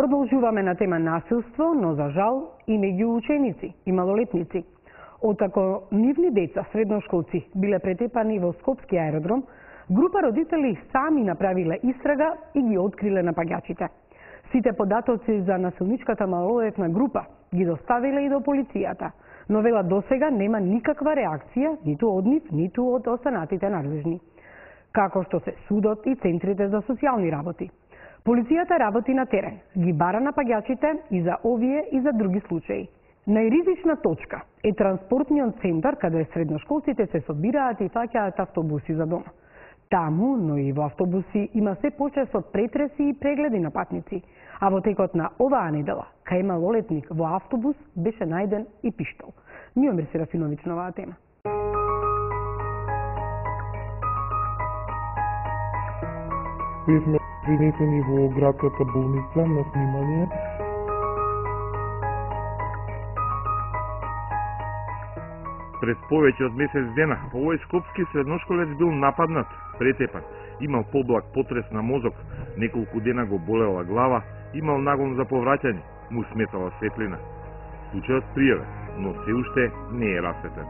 Продолжуваме на тема насилство, но за жал и меѓу ученици и малолетници. Откако нивни деца, средношколци, биле претепани во Скопски аеродром, група родители сами направиле истрага и ги откриле напаѓачите. Сите податоци за насилничката малолетна група ги доставиле и до полицијата, но велат досега нема никаква реакција ниту од нив, ниту од останатите надлежни, како што се судот и центрите за социјални работи. Полицијата работи на терен, ги бара напаѓачите и за овие и за други случаи. Најризична точка е транспортниот центар каде средношколците се собираат и фаќаат автобуси за дома. Таму, но и во автобуси, има се почесто претреси и прегледи на патници, а во текот на оваа недела, кај малолетник во автобус беше најден и пиштол. Миомир Серафиновиќ на оваа тема. Бевме принесени во градската болница на снимање. Пред повеќе од месец дена, овој скопски средношколец бил нападнат, претепан, имал поблак потрес на мозок, неколку дена го болела глава, имал нагон за повраќање, му сметала светлина. Случајот пријавен, но се уште не е расветлен.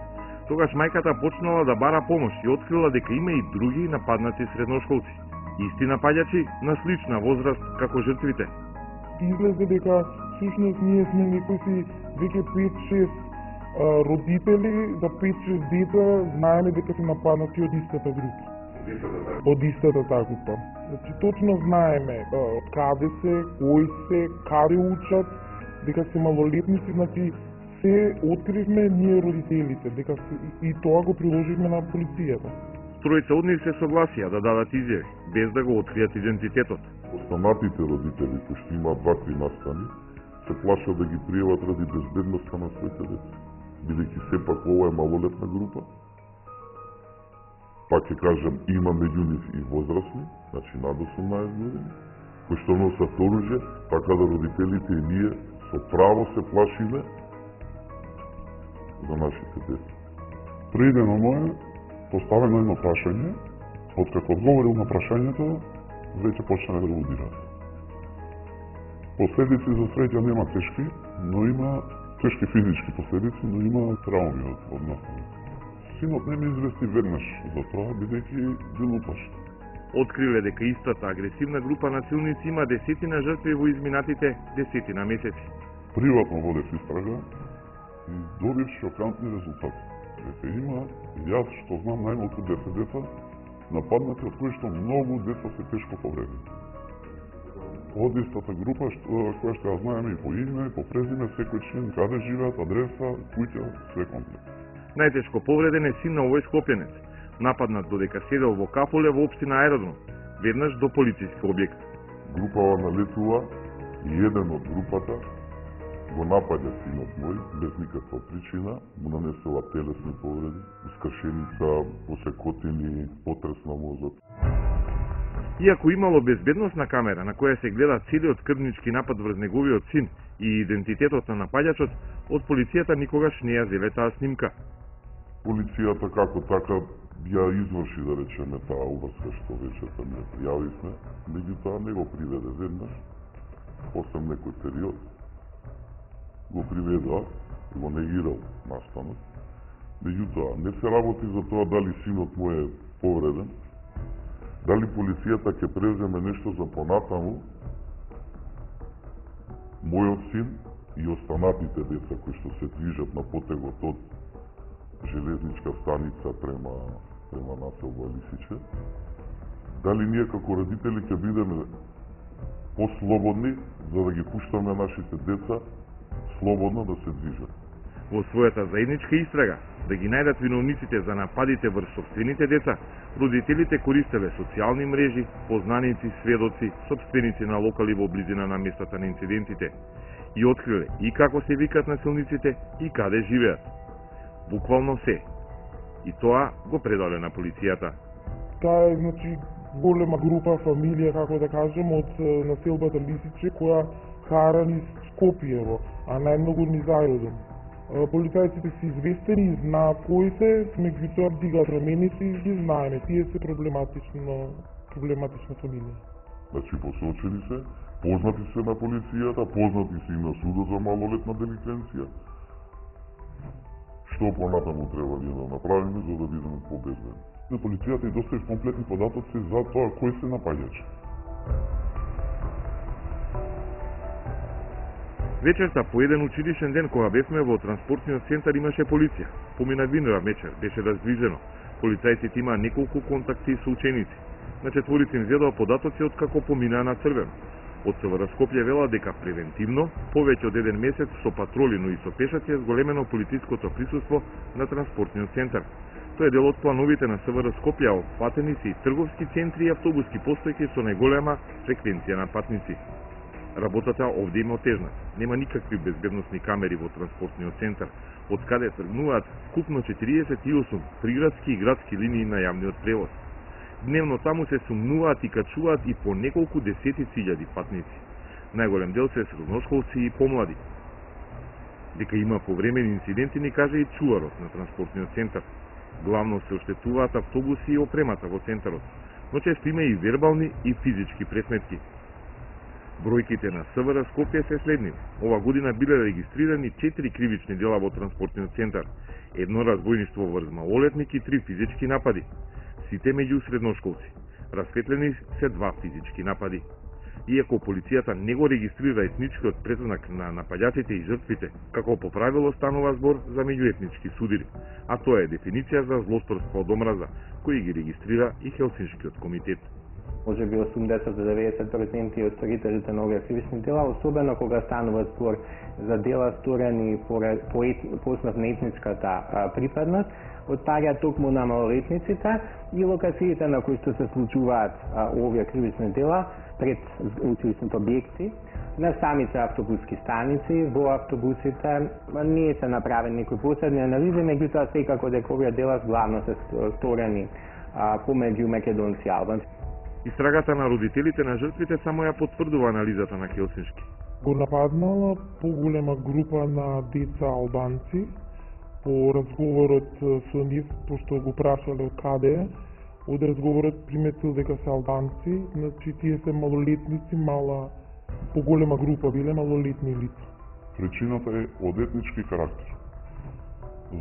Тогаш мајката почнала да бара помош и открила дека има и други нападнати средношколци. Исти напаѓачи на слична возраст како жртвите. Излезе дека всушност ние сме некои си веќе 5-6 родители за 5-6 деца, знаеме дека се нападнати од истата група. Од истата таа група. Значи точно знаеме од каде се, кои се, каде учат, дека се малолетници, значи се откривме ние родителите, дека и тоа го приложивме на полицијата. Тројца од нив се согласија да дадат изјави, без да го откријат идентитетот. Останатите родители, кои што имаат вакви настани, се плашат да ги пријават ради безбедноста на своите деца. Бидејќи сепак ова е малолетна група, пак ќе кажам, има меѓу нив и возрастни, значи над 18 години, кои што носат оружје, така да родителите и ние со право се плашиме за нашите деца. Преидено моје поставено едно прашање, откако одговорил на прашањето, веќе почна да го удира. Последици за среќа нема тешки, но има тешки физички последици, но има трауми од настани. Синот не ми извести веднаш за тоа, бидејќи бил уплашен. Откриле дека истата агресивна група насилници има десетина жртви во изминатите десетина месеци. Приватно водев истрага и добив шокантни резултати. Дека има, јас што знам најмалку 10 деца, нападнати од кои што многу деца се тешко повредени. Од истата група, која што ја знаеме и по име, по презиме, секој член, каде живеат, адреса, куќа, све комплет. Најтешко повреден е син на овој скопјанец, нападнат додека седел во кафуле во општина Аеродром, веднаш до полициски објект. Групава налетува и еден од групата го напаѓа синот мој без никаква причина, му нанесува телесни повреди, искршеница, посекотини, потрес на мозок. Иако имало безбедносна камера на која се гледа целиот крвнички напад врз неговиот син и идентитетот на напаѓачот, од полицијата никогаш не ја зеле таа снимка. Полицијата како така ја изврши, да речеме, таа уврска што вечерта не пријавивме, меѓутоа не го приведе веднаш, после некој период, го приведоа и го негирал настанот. Меѓутоа, не се работи за тоа дали синот мој е повреден, дали полицијата ќе преземе нешто за понатаму, мојот син и останатите деца кои што се движат на потегот од железничка станица према населба Лисиче, дали ние како родители ќе бидеме послободни за да ги пуштаме нашите деца слободно да се движат. Во својата заедничка истрага да ги најдат виновниците за нападите врз сопствените деца, родителите користеле социјални мрежи, познаници, сведоци, сопственици на локали во близина на местата на инцидентите и откриле и како се викат насилниците и каде живеат. Буквално се. И тоа го предале на полицијата. Таа е, значи, голема група, фамилија, како да кажем, од населбата Лисиче, која кара низ Скопјево, а најмногу низ Аеродром. Полицајците се известени и знаат кои се, меѓутоа дигат раменици и ги знаеме. Тие се проблематична фамилија. Значи посочени се Познати се на полицијата, познати се и на судот за малолетна деликвенција. Што понатаму треба ние да направиме за да бидеме победени? На полицијата и достави комплетни податоци за тоа кои се напаѓачи. Вечерта по еден училишен ден кога бевме во транспортниот центар имаше полиција. Помина винера вечер, беше раздвижено. Полицајците имаа неколку контакти со ученици. На четворите им зедоа податоци од како поминаа на црвено. Од СВР Скопје вела дека превентивно, повеќе од еден месец со патроли, но и со пешаци е зголемено полициското присуство на транспортниот центар. Тоа е дел од плановите на СВР Скопје, а опфатени се и трговски центри и автобуски постојки со најголема фреквенција на патници. Работата овде има отежна. Нема никакви безбедносни камери во транспортниот центар, од каде тргнуваат вкупно 48 приградски и градски линии на јавниот превоз. Дневно таму се сумнуваат и качуваат и по неколку десетици илјади патници. Најголем дел се средношколци и помлади. Дека има повремени инциденти ни каже и чуварот на транспортниот центар. Главно се оштетуваат автобуси и опремата во центарот, но често има и вербални и физички пресметки. Бројките на СВР Скопје се следни. Ова година биле регистрирани 4 кривични дела во транспортниот центар, едно разбојништво врз малолетник и 3 физички напади. Сите меѓу средношколци. Расветлени се 2 физички напади. Иако полицијата не го регистрира етничкиот предзнак на напаѓачите и жртвите, како по правило станува збор за меѓуетнички судири, а тоа е дефиниција за злосторство од омраза, кој ги регистрира и Хелсиншкиот комитет. Може би 80 до 90% од сторителите на овие кривични дела, особено кога станува збор за дела сторени по основ на етничката припадност, отпаѓаат токму на малолетниците и локациите на кои што се случуваат овие кривични дела пред училишните објекти, на самите автобуски станици, во автобусите не се направени некои посебни анализи, меѓутоа секако дека овие дела главно се сторени помеѓу македонци и албанци. Истрагата на родителите на жртвите само ја потврдува анализата на Хелсиншки. Го нападнала поголема група на деца албанци. По разговорот со нив, пошто го прашале од каде е, од разговорот приметил дека се албанци, значи тие се малолетници, поголема група биле малолетни лица. Причината е од етнички карактер.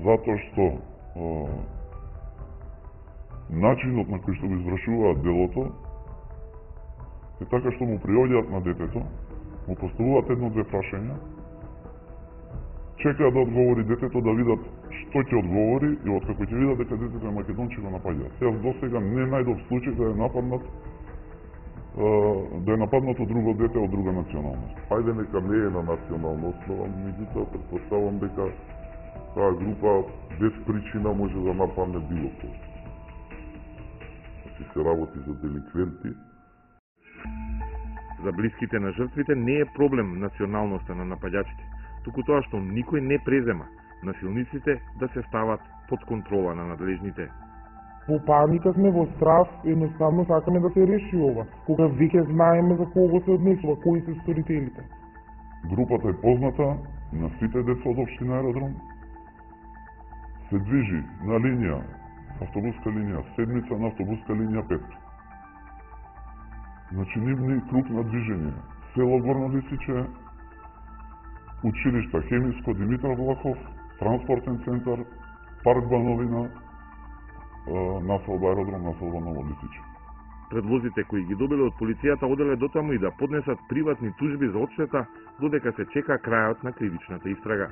Затоа што начинот на кој што го извршуваат делото е така што му приоѓаат на детето, му поставуваат едно-две прашања, чекаат да одговори детето, да видат што ќе одговори и откако ќе видат дека детето е македонче го напаѓаат. Сега до сега не најдов случај да е нападнато друго дете од друга националност. Хајде нека не е на национална основа, меѓутоа претпоставувам дека таа група без причина може да нападне било кој. Значи се работи за деликвенти. За блиските на жртвите не е проблем националноста на напаѓачите, туку тоа што никој не презема насилниците да се стават под контрола на надлежните. Во паника сме, во страв, едноставно сакаме да се реши ова. Кога веќе знаеме за кого се однесува, кои се сторителите. Групата е позната на сите деца од општина Аеродром. Се движи на линија, автобуска линија, седмица на автобуска линија 5. Значи нивни круг на движење. Село Горно Лисиче, училишта Хемиско, Димитар Влахов, транспортен центар, парк Бановина, населба Аеродром, населба Ново Лисиче. Предлозите кои ги добиле од полицијата оделе дотаму и да поднесат приватни тужби за одштета додека се чека крајот на кривичната истрага.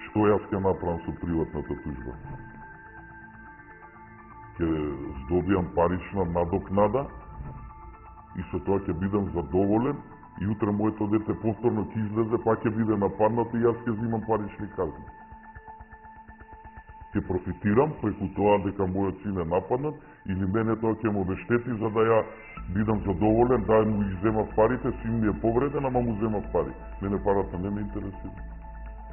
Што јас ќе направам со приватната тужба? Ќе здобијам парична надокнада и со тоа ќе бидам задоволен и утре моето дете повторно ќе излезе, па ќе биде нападнато и јас ќе взимам парични казни. Ќе профитирам преку тоа дека мојот син е нападнат или мене тоа ќе му обештети за да ја бидам задоволен, да му ги земав парите, син ми е повреден, ама му земав пари. Мене парата не ме интересира.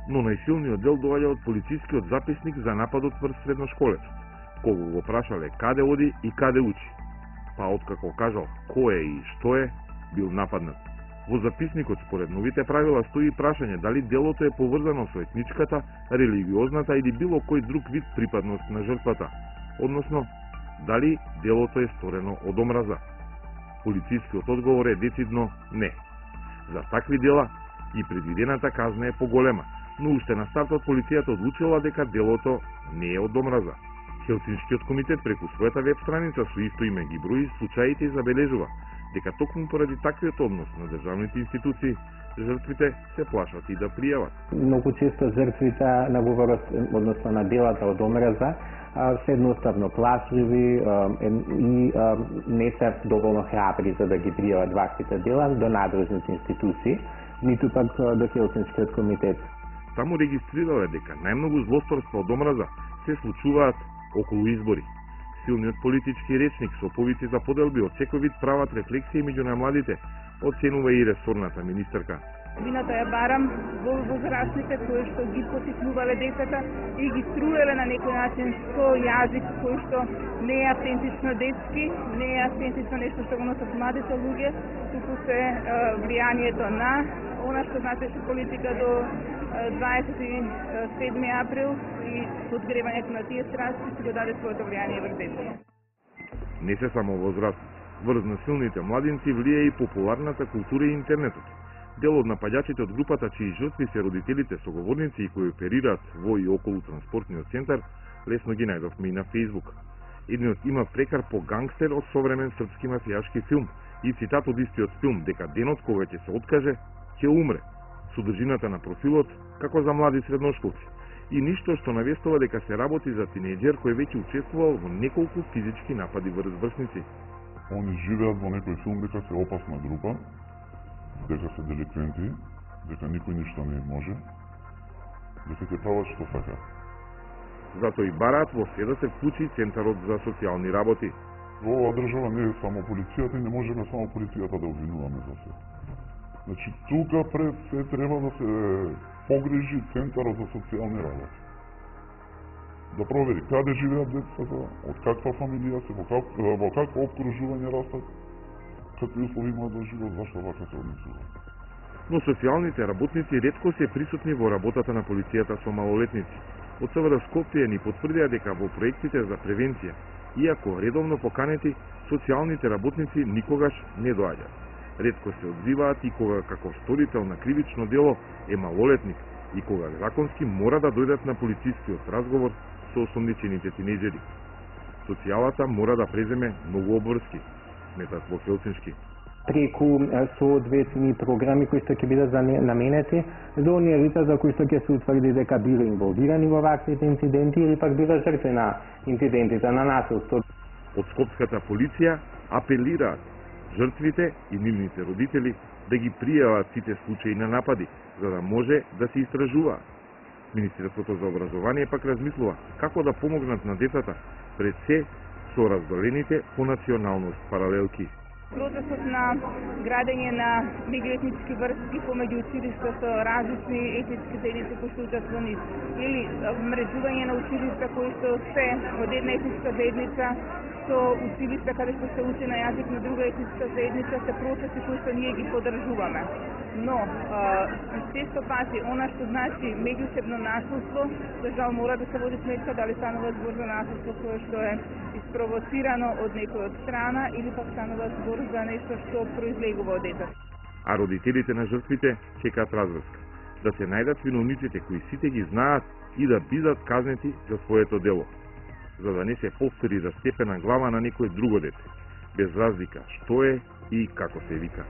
Но најсилниот дел доаѓа од полицискиот записник за нападот врз средношколецот, кога го прашале каде оди и каде учи. Па откако кажал кој е и што е, бил нападнат. Во записникот според новите правила стои прашање дали делото е поврзано со етничката, религиозната или било кој друг вид припадност на жртвата, односно дали делото е сторено од омраза. Полицискиот одговор е децидно не. За такви дела и предвидената казна е поголема, но уште на стартот полицијата одлучила дека делото не е од омраза. Хелсиншкиот комитет преку својата веб страница со исто име ги брои случаите и забележува дека токму поради таквиот однос на државните институции, жртвите се плашат и да пријават. Многу често жртвите на говорот, односно на делата од омраза, се едноставно плашливи и не се доволно храбри за да ги пријават ваквите дела до надлежните институции, ниту пак до Хелсиншкиот комитет. Таму регистрирале дека најмногу злосторства од омраза се случуваат околу избори. Силниот политички речник со повици за поделби од секој вид прават рефлексија меѓу најмладите, оценува и ресорната министерка. Вината ја барам во возрастните кои што ги потикнувале децата и ги струеле на некој начин со јазик кој што не е автентично детски, не е автентично нешто што го носат младите луѓе, туку се влијанието на она што значеше политика до 27 април и подгревањето на тие страсти си го даде своето влијание врз децата. Не се само возраст, врз насилните младинци влие и популарната култура и интернетот. Дел од напаѓачите од групата чии жртви се родителите соговорници и кои оперираат во и околу транспортниот центар, лесно ги најдовме и на Facebook. Едниот има прекар по гангстер од современ српски мафијашки филм и цитат од истиот филм дека денот кога ќе се откаже, ќе умре. Содржината на профилот како за млади средношколци и ништо што навестува дека се работи за тинејџер кој веќе учествувал во неколку физички напади врз врсници. Они живеат во некој филм дека се опасна група, дека се деликвенти, дека никој ништо не може, дека ќе прават што сакаат. Затоа и бараат во се да се вклучи Центарот за социјални работи. Во оваа држава не е само полицијата и не можеме само полицијата да обвинуваме за се. Значи, тука пред се треба да се погрижи Центарот за социјални работи. Да провери каде живеат децата, од каква фамилија се, во какво обкружување растат, какви услови имаат за живот, зашто вака се однесуваат. Но социјалните работници ретко се присутни во работата на полицијата со малолетници. Од СВР Скопје ни потврдија дека во проектите за превенција, иако редовно поканети, социјалните работници никогаш не доаѓаат. Ретко се одзиваат и кога како сторител на кривично дело е малолетник и кога законски мора да дојдат на полицискиот разговор со осомничените тинејџери. Социјалата мора да преземе многу обврски, сметат во Хелсиншки. Преку соодветни програми кои што ќе бидат наменети за оние лица за кои што ќе се утврди дека биле инволвирани во ваквите инциденти или пак биле жртви на инцидентите на насилство. Од скопската полиција апелираат жртвите и нивните родители да ги пријават сите случаи на напади, за да може да се истражуваат. Министерството за образование пак размислува како да помогнат на децата пред се со разделените по националност паралелки. Процесот на градење на меѓуетнички врски помеѓу училишта со различни етнички заедници кои што учат во нив, или мрежување на училишта кои што се од една етничка заедница со училишта каде што се учи на јазик на друга етничка заедница, се процеси кои што ние ги поддржуваме. Но, често пати, она што значи меѓусебно насилство, за жал мора да се води сметка дали станува збор за насилство кое што е испровоцирано од некој од страна или пак станува збор за нешто што произлегува од детето. А родителите на жртвите чекаат разврска, да се најдат виновниците кои сите ги знаат и да бидат казнети за своето дело, за да не се повтори растепена глава на некој друго дете, без разлика што е и како се вика.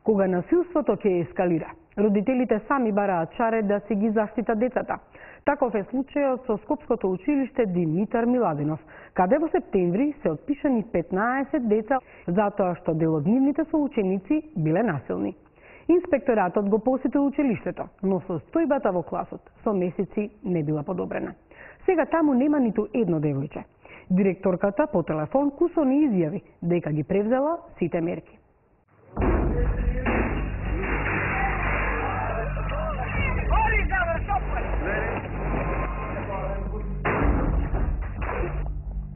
Кога насилството ќе ескалира, родителите сами бараат чаре да се ги заштитат децата. Таков е случајот со Скопското училиште Димитар Миладинов, каде во септември се отпишани 15 деца затоа што дел од нивните соученици биле насилни. Инспекторатот го посетил училиштето, но состојбата во класот со месеци не била подобрена. Сега таму нема ниту едно девојче. Директорката по телефон кусо не изјави дека ги превзела сите мерки.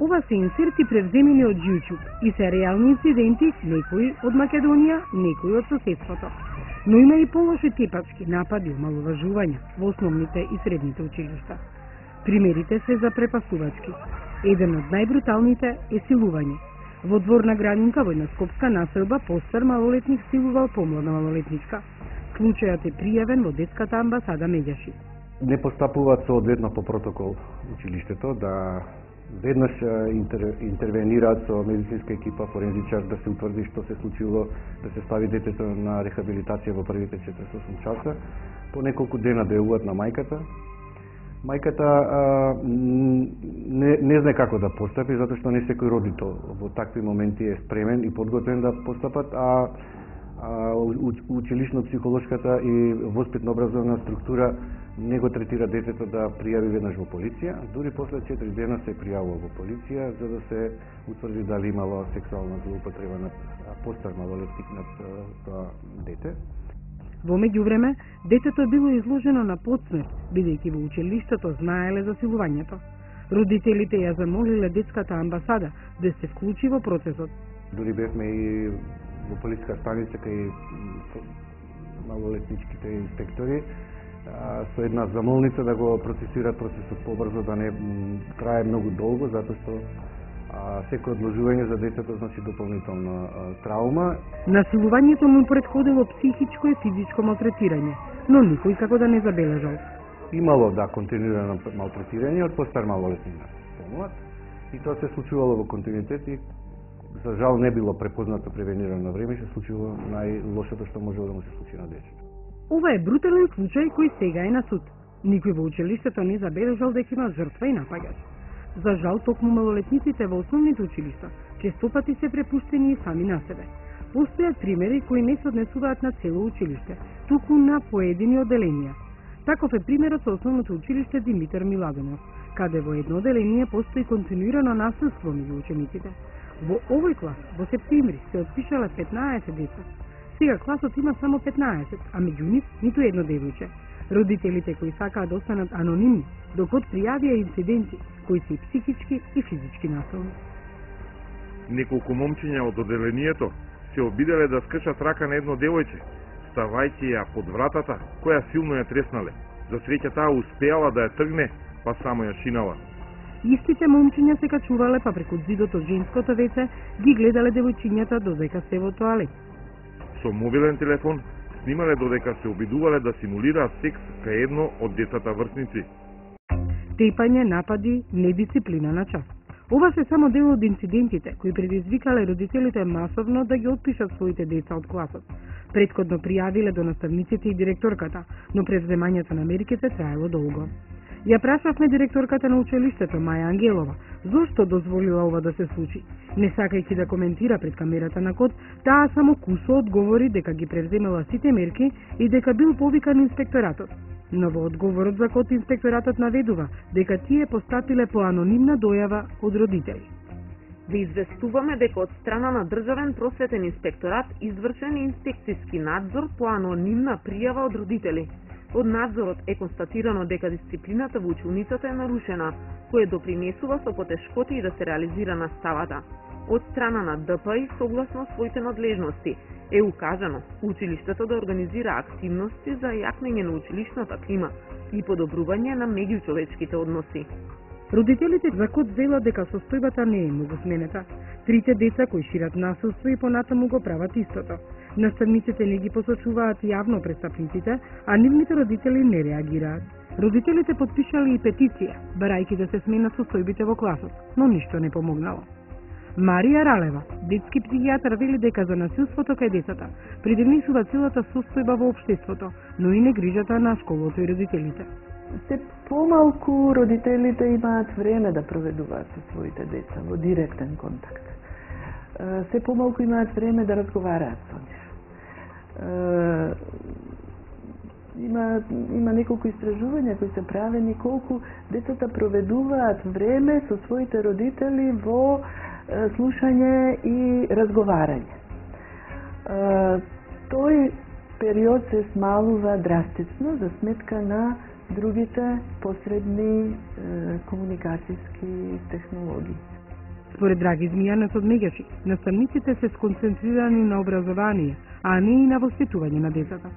Ова се инсерти превземени од YouTube и се реални инциденти, некои од Македонија, некои од соседството. Но има и полоши тепачки напади, омаловажувања во основните и средните училишта. Примерите се запрепастувачки. Еден од најбруталните е силување. Во дворна градинка во една скопска населба постар малолетник силувал помладна малолетничка. Случајот е пријавен во детската амбасада Меѓаши. Не постапуваат соодветно по протокол училиштето да веднаш интервенираат со медицинска екипа, форензичар, да се утврди што се случило, да се стави детето на рехабилитација во првите 48 часа. По неколку дена дојавуваат на мајката. Мајката не знае како да постапи, затоа што не секој родител во такви моменти е спремен и подготвен да постапат, училишно-психолошката и воспитно-образовна структура не го третира детето да пријави веднаш во полиција, дури после 4 дена се пријавува во полиција за да се утврди дали имало сексуална злоупотреба над постар малолетник над тоа дете. Во меѓувреме, детето било изложено на потсмев, бидејќи во училиштето знаеле за силувањето. Родителите ја замолиле детската амбасада да се вклучи во процесот. Дури бевме и во полициска станица кај малолетничките инспектори со една замолница да го процесираат процесот побрзо, да не трае многу долго, затоа што секој одложување за детето значи дополнителна траума. Насилувањето му претходило психичко и физичко малтретирање, но никој како да не забележал. Имало континуирано малтретирање од постар малолетник на помлад и тоа се случувало во континуитет и за жал не било препознато, превенирано на време, се случило најлошото што можело да му се случи на детето. Ова е брутален случај кој сега е на суд. Никој во училиштето не забележал дека има жртва и напагач. За жал, токму малолетниците во основните училишта честопати се препуштени и сами на себе. Постојат примери кои не се однесуваат на цело училиште, туку на поедини оделенија. Таков е примерот со основното училиште Димитар Миладонов, каде во едно оделение постои континуирано насилство меѓу учениците. Во овој клас во септември се отпишале 15 деца. Сега класот има само 15, а меѓу нив ниту едно девојче. Родителите кои сакаат да останат анонимни, докот пријавија инциденти кои се и психички и физички насилни. Неколку момчиња од оделението се обиделе да скршат рака на едно девојче, ставајќи ја под вратата, која силно ја треснале. За среќа таа успеала да ја тргне, па само ја шинала. Истите момчиња се качувале, па преку зидот од женското веце ги гледале девојчињата додека се во тоалет. Со мобилен телефон снимале додека се обидувале да симулираат секс кај едно од децата врсници. Тепање, напади, недисциплина на час. Ова се само дел од инцидентите кои предизвикале родителите масовно да ги отпишат своите деца од класот. Претходно пријавиле до наставниците и директорката, но превземањето на мерките траело долго. Ја прашавме директорката на училиштето Маја Ангелова зошто дозволила ова да се случи. Не сакајќи да коментира пред камерата на Код, таа само кусо одговори дека ги превземала сите мерки и дека бил повикан инспекторатот. Но во одговорот за Код инспекторатот наведува дека тие постапиле по анонимна дојава од родители. Ви известуваме дека од страна на Државен просветен инспекторат извршен инспекцијски надзор по анонимна пријава од родители. Од надзорот е констатирано дека дисциплината во училницата е нарушена, кое допринесува со потешкоти да се реализира наставата. Од страна на ДПИ, согласно своите надлежности, е укажано училиштето да организира активности за јакнење на училишната клима и подобрување на меѓучовечките односи. Родителите за Код велат дека состојбата не е многу сменета. Трите деца кои шират насилство и понатаму го прават истото. Наставниците не ги посочуваат јавно престапниците, а нивните родители не реагираат. Родителите подпишале и петиција, барајќи да се смена состојбите во класот, но ништо не помогнало. Марија Ралева, детски психијатар, вели дека за насилството кај децата придонесува целата состојба во општеството, но и негрижата на школото и родителите. Се помалку родителите имаат време да проведуваат со своите деца во директен контакт. Се помалку имаат време да разговараат со нив. Има неколку истражувања кои се правени колку децата проведуваат време со своите родители во слушање и разговарање. Тој период се смалува драстично за сметка на другите посредни комуникацијски технологии. Според Драги Змијанец од Меѓаши, наставниците се сконцентрирани на образование, а не и на воспитување на децата.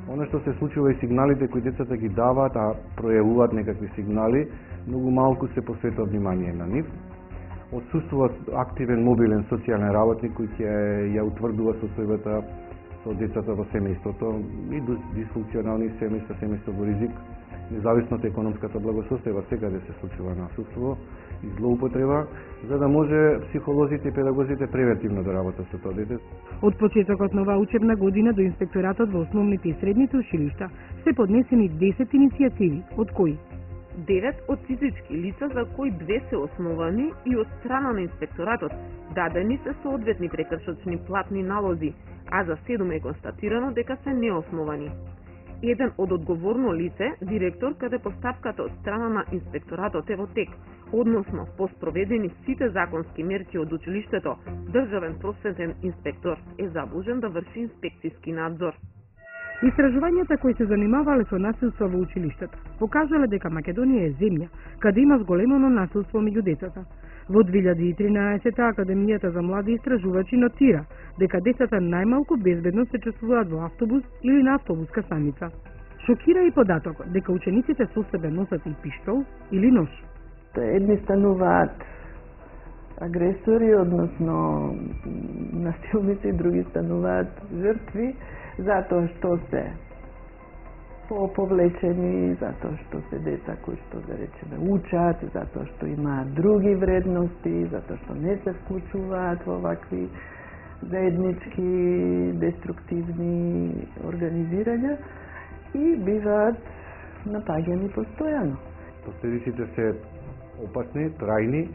Оно што се случува и сигналите кои децата ги даваат, а пројавуваат некакви сигнали, многу малку се посветува внимание на нив. Отсуствува активен мобилен социјален работник кој ќе ја утврдува состојбата со децата во семејството и дисфункционални семејства, семејства во ризик. Независно од економската благосостојба, секаде се случува насилство и злоупотреба, за да може психолозите и педагозите превентивно да работат со тоа дете. Од почетокот на оваа учебна година до инспекторатот во основните и средните училишта се поднесени 10 иницијативи, од кои 9 од физички лица за кои 2 се основани и од страна на инспекторатот дадени се соодветни прекршочни платни налози, а за 7 е констатирано дека се неосновани. Еден од одговорно лице, директор, каде постапката од страна на инспекторатот е во тек, односно по спроведени сите законски мерки од училиштето, државен просветен инспектор е задолжен да врши инспекцијски надзор. Истражувањата кои се занимавале со насилство во училиштата покажале дека Македонија е земја каде има зголемено насилство меѓу децата. Во 2013 Академијата за млади истражувачи нотира дека децата најмалку безбедно се чувствуваат во автобус или на автобуска станица. Шокира и податокот дека учениците со себе носат и пиштол или нож. Едни стануваат агресори, односно насилници, други стануваат жртви, затоа што се повлечени, затоа што се деца кои што да речеме учат, затоа што имаат други вредности, затоа што не се вклучуваат во вакви заеднички деструктивни организирања и биваат напаѓани постојано. Последиците се опасни, трајни,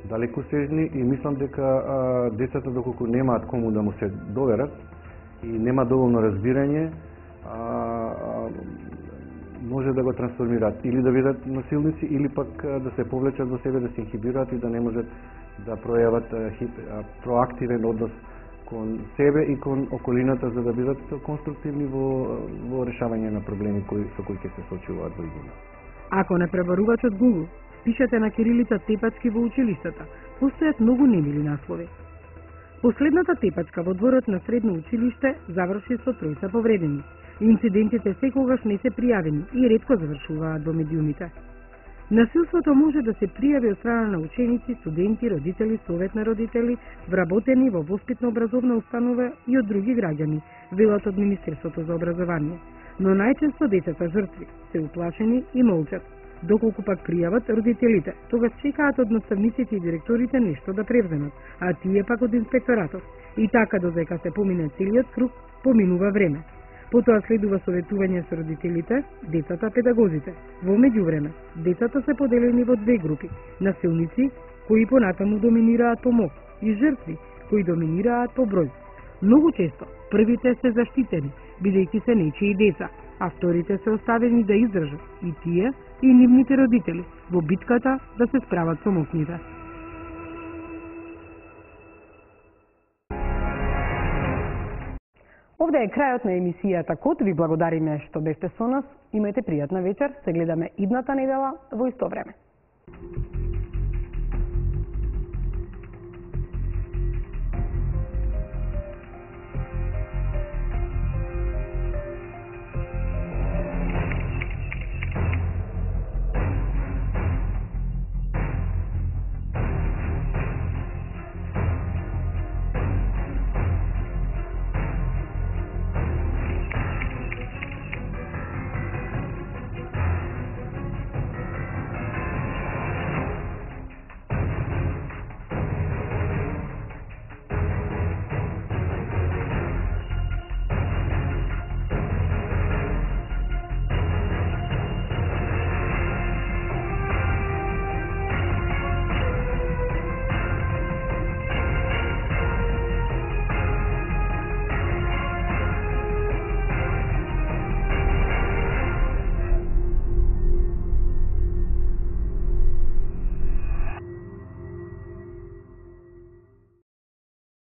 далекосежни и мислам дека децата доколку немаат кому да му се доверат и нема доволно разбирање, може да го трансформираат или да бидат насилници или пак да се повлечат во себе, да се инхибираат и да не можат да пројават проактивен однос кон себе и кон околината за да бидат конструктивни во решавање на проблеми со кои ќе се соочуваат во иднина. Ако на пребарувачот Google пишете на кирилица тепачки во училиштата, постојат многу немили наслови. Последната тепачка во дворот на средно училиште заврши со 3 повредени. Инцидентите секогаш не се пријавени и ретко завршуваат во медиумите. Насилството може да се пријави од страна на ученици, студенти, родители, совет на родители, вработени во воспитно-образовна установа и од други граѓани, велат од Министерството за образование. Но најчесто децата жртви се уплашени и молчат. Доколку пак пријават родителите, тогаш чекаат од наставниците и директорите нешто да превземат, а тие пак од инспекторатот. И така додека се помине целиот круг, поминува време. Потоа следува советување со родителите, децата, педагозите. Во меѓувреме, децата се поделени во 2 групи: насилници, кои понатаму доминираат по мок, и жртви, кои доминираат по број. Многу често, првите се заштитени, бидејќи се нечии деца, а вторите се оставени да издржат и тие и нивните родители во битката да се справат со моќните. Овде е крајот на емисијата Код. Ви благодариме што бевте со нас. Имајте пријатна вечер. Се гледаме идната недела во исто време.